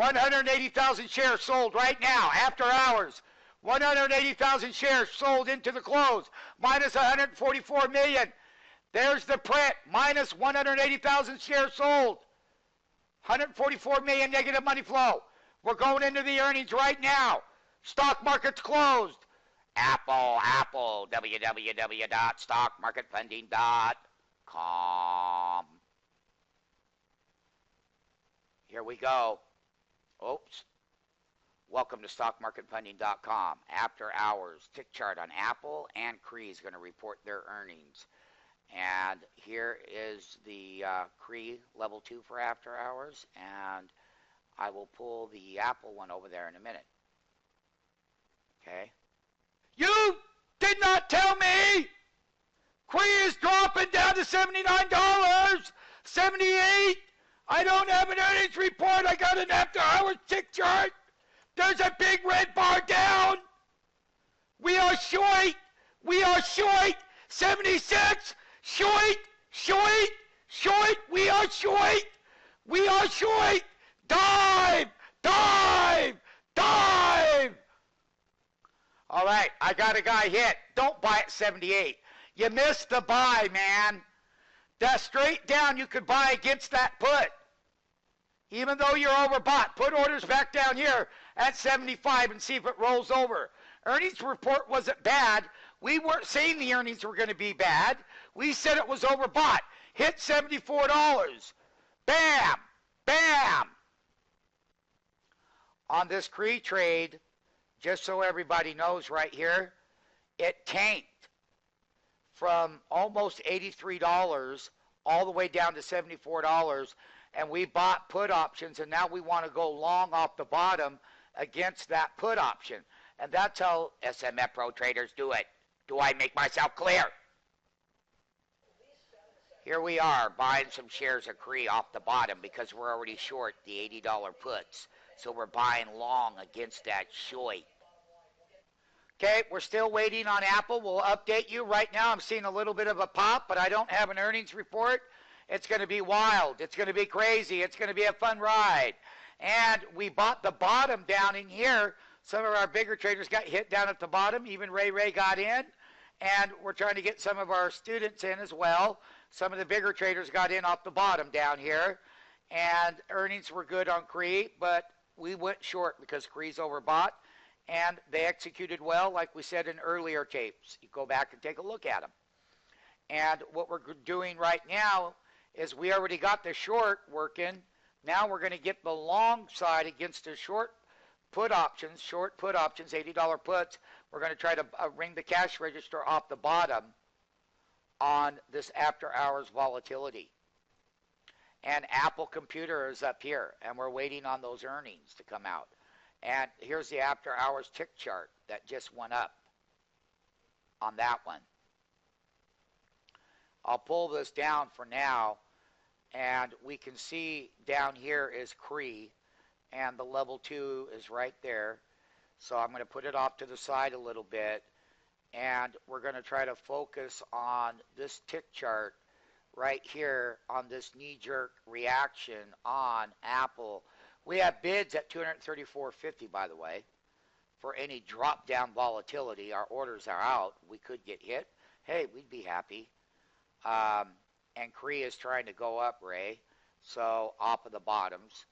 180,000 shares sold right now, after hours. 180,000 shares sold into the close, minus 144 million. There's the print, minus 180,000 shares sold. 144 million negative money flow. We're going into the earnings right now. Stock market's closed. Apple, www.stockmarketfunding.com. Here we go. Oops. Welcome to stockmarketfunding.com. After hours, tick chart on Apple and Cree is going to report their earnings. And here is the Cree level 2 for after hours, and I will pull the Apple one over there in a minute. Okay. You did not tell me Cree is dropping down to $79, 78. I don't have an earnings report. I got an after hours tick chart. There's a big red bar down. We are short. We are short. 76. Short. Short. Short. We are short. We are short. Dive. Dive. Dive. All right. I got a guy hit. Don't buy at 78. You missed the buy, man. That straight down you could buy against that put. Even though you're overbought, put orders back down here at 75 and see if it rolls over. Earnings report wasn't bad. We weren't saying the earnings were going to be bad. We said it was overbought. Hit $74. Bam! Bam! On this Cree trade, just so everybody knows right here, it tanked from almost $83 all the way down to $74. And we bought put options, and now we want to go long off the bottom against that put option. And that's how SMF Pro traders do it. Do I make myself clear? Here we are buying some shares of Cree off the bottom because we're already short the $80 puts. So we're buying long against that short. Okay, we're still waiting on Apple. We'll update you. Right now I'm seeing a little bit of a pop, but I don't have an earnings report. It's going to be wild. It's going to be crazy. It's going to be a fun ride. And we bought the bottom down in here. Some of our bigger traders got hit down at the bottom. Even Ray got in. And we're trying to get some of our students in as well. Some of the bigger traders got in off the bottom down here. And earnings were good on Cree, but we went short because Cree's overbought. And they executed well, like we said in earlier tapes. You go back and take a look at them. And what we're doing right now is we already got the short working. Now we're going to get the long side against the short put options, $80 puts. We're going to try to ring the cash register off the bottom on this after hours volatility. And Apple Computer is up here, and we're waiting on those earnings to come out. And here's the after hours tick chart that just went up on that one. I'll pull this down for now, and we can see down here is Cree, and the level 2 is right there. So I'm going to put it off to the side a little bit, and we're going to try to focus on this tick chart right here on this knee-jerk reaction on Apple. We have bids at $234.50, by the way, for any drop-down volatility. Our orders are out. We could get hit. Hey, we'd be happy. And Cree is trying to go up, Ray. So off of the bottoms,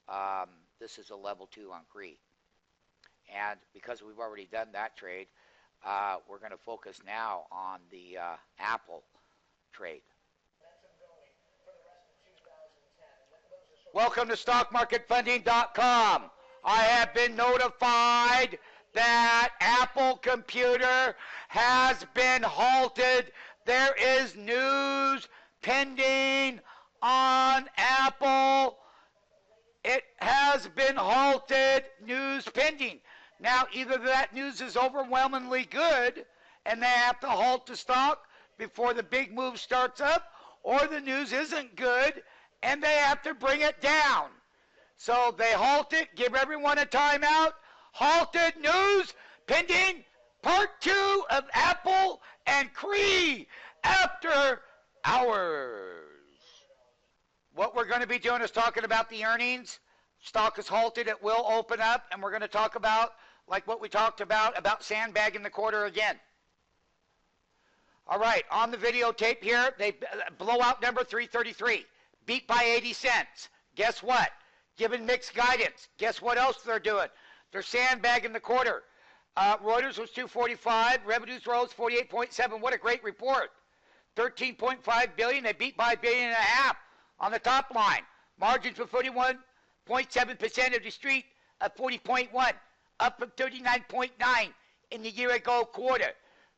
this is a level 2 on Cree. And because we've already done that trade, we're going to focus now on the Apple trade. Welcome to StockMarketFunding.com. I have been notified that Apple Computer has been halted. There is news pending on Apple. It has been halted, news pending. Now, either that news is overwhelmingly good and they have to halt the stock before the big move starts up, or the news isn't good and they have to bring it down. So they halt it, give everyone a timeout. Halted news pending part 2 of Apple and Cree after hours. What we're going to be doing is talking about the earnings Stock is halted. It will open up, and we're going to talk about, like what we talked about sandbagging the quarter again. All right, on the videotape here, they blowout number 333, beat by 80 cents. Guess what? Given mixed guidance. Guess what else they're doing? They're sandbagging the quarter. Reuters was 245. Revenues rose 48.7. What a great report. 13.5 billion. They beat by $1.5 billion on the top line. Margins were 41.7% of the street at 40.1, up from 39.9 in the year ago quarter.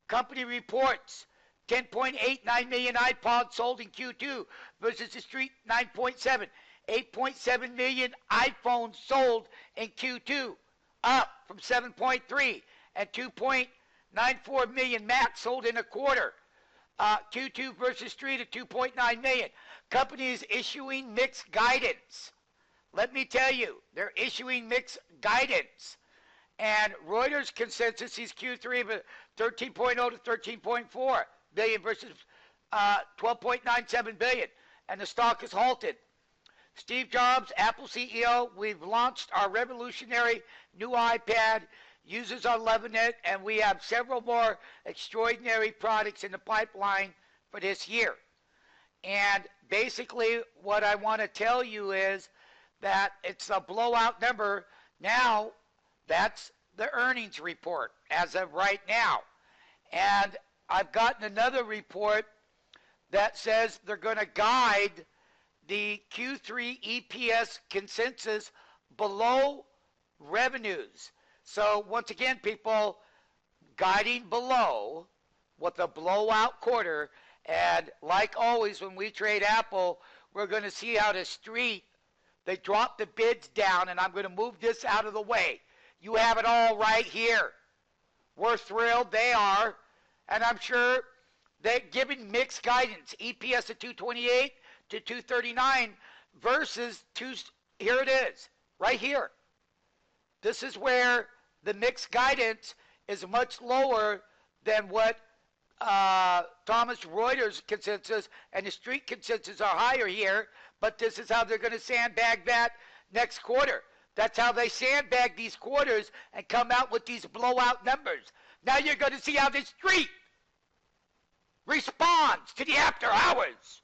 Company reports 10.89 million iPods sold in Q2 versus the street 9.7. 8.7 million iPhones sold in Q2, up from 7.3, and 2.94 million Macs sold in a quarter. Q2 versus street at 2.9 million. Company is issuing mixed guidance. Let me tell you, they're issuing mixed guidance. And Reuters consensus sees Q3 of 13.0 to 13.4 billion versus 12.97 billion. And the stock is halted. Steve Jobs, Apple CEO, we've launched our revolutionary new iPad, users are loving it, and we have several more extraordinary products in the pipeline for this year. And basically what I want to tell you is that it's a blowout number. Now, that's the earnings report as of right now. And I've gotten another report that says they're going to guide the Q3 EPS consensus below revenues. So once again, people, guiding below what the blowout quarter, and like always when we trade Apple, we're going to see how the street, they drop the bids down, and I'm going to move this out of the way. You have it all right here. We're thrilled, they are, and I'm sure they're giving mixed guidance. EPS at 228 to 239 versus here it is, right here. This is where the mixed guidance is much lower than what Thomas Reuters consensus and the street consensus are higher here, but this is how they're going to sandbag that next quarter. That's how they sandbag these quarters and come out with these blowout numbers. Now you're going to see how the street responds to the after hours.